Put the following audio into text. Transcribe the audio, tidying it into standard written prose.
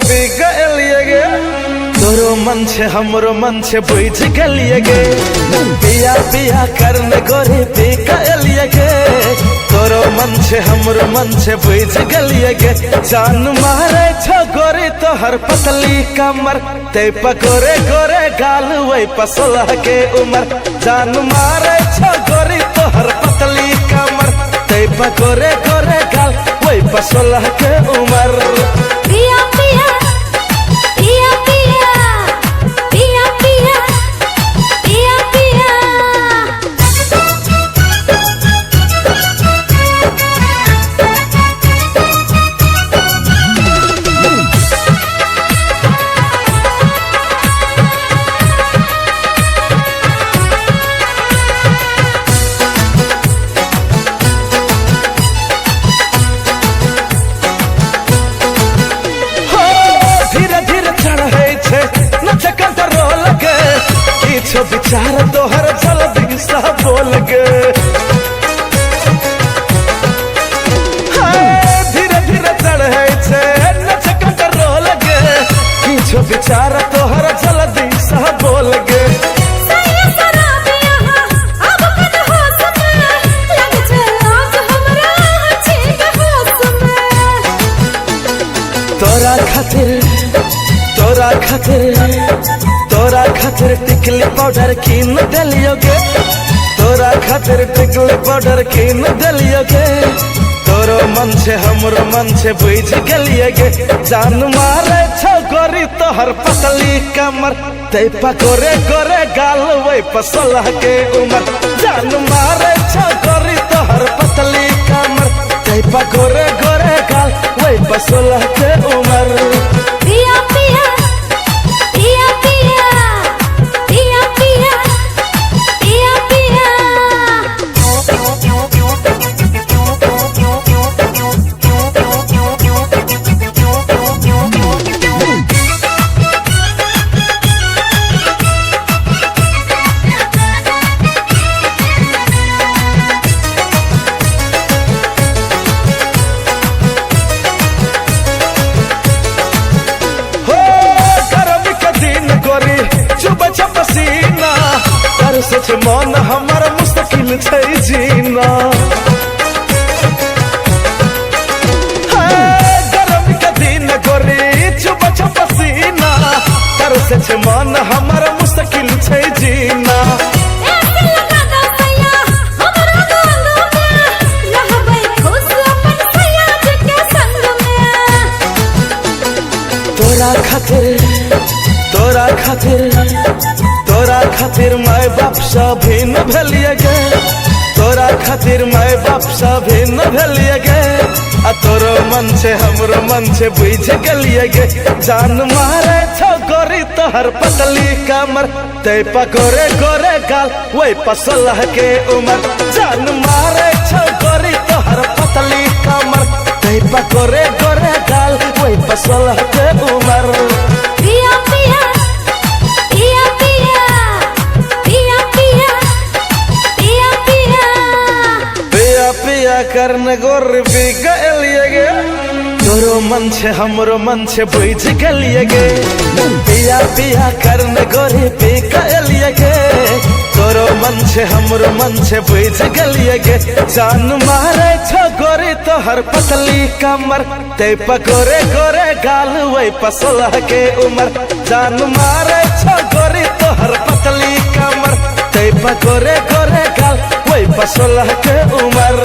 बिगलिए गे तोरो मन छे हमरो मन छे बुझ गलिए गे पिया पिया करने गोरी बिगलिए गे तोरो मन छे हमरो मन छे बुझ गलिए गे जान मारे छो गोरी तोहर पतली कमर ते पकोरे गोरे गाल वही पसोलह के उमर जान मारे छो गोरी तोहर पतली कमर ते पकोरे गोरे गाल वही पसोलह के उमर पिया पिया पिया पिया पिया पिया पिया पिया छो विचार तोहर जल्दी सा बोल गे धीरे धीरे चढ़े छे नचक रोल गे किछो विचार तोहर जल्दी सा बोल गे तोरा खातिर तोरा खातिर तोरा खातिर टिकली पाउडर कीन दिलियोगे तोरा खातिर टिकली पाउडर कीन दिलियोगे तोरो मन छे हमरो मन छे बुझ गलिएगे जान मारे छो गोरी तोहर पतली कमर ते पकोरे गोरे गाल वही पसोलह के उमर जान मारे छो गोरी तोहर पतली कमर ते पकोरे गोरे गाल वही पसोलह के उमर पिया पिया पिया पिया पिया पिया पिया पिया पसीना कर सच मन हमार मुश्किल छै जीना गरम के दिन गोरी चुप चुप पसीना कर सच मन हमार मुश्किल छै जीना तोरा खातिर तोरा खातिर तोरा खातिर माय बाप सभी न भेलिए गे तोरा खातिर माय बाप सभी न भेलिए गे आ तोरो मन छे हमरो मन छे बुझ गलिए गे जान मारे छो गोरी तोहर पतली कमर ते पकोरे गोरे गाल वही पसोलह के उमर जान मारे छो गोरी तोहर पतली कमर ते पकोरे गोरे गाल वही पसोलह के उमर पिया पिया पिया पिया पिया पिया पिया पिया पिया पिया करने गोर बिगलिए गे तोरो मन छे हमरो मन छे बुझ गलिए गे पिया पिया करने गोरी बिगलिए गे तोरो मन छे हमरो मन छे बुझ गलिए गे जान मारे छो गोरी तोहर पतली कमर ते पकोरे गोरे गाल वही पसोलह के उमर जान मारे छो गोरी तोहर पतली कमर ते पकोरे गोरे गाल वही पसोलह के उमर।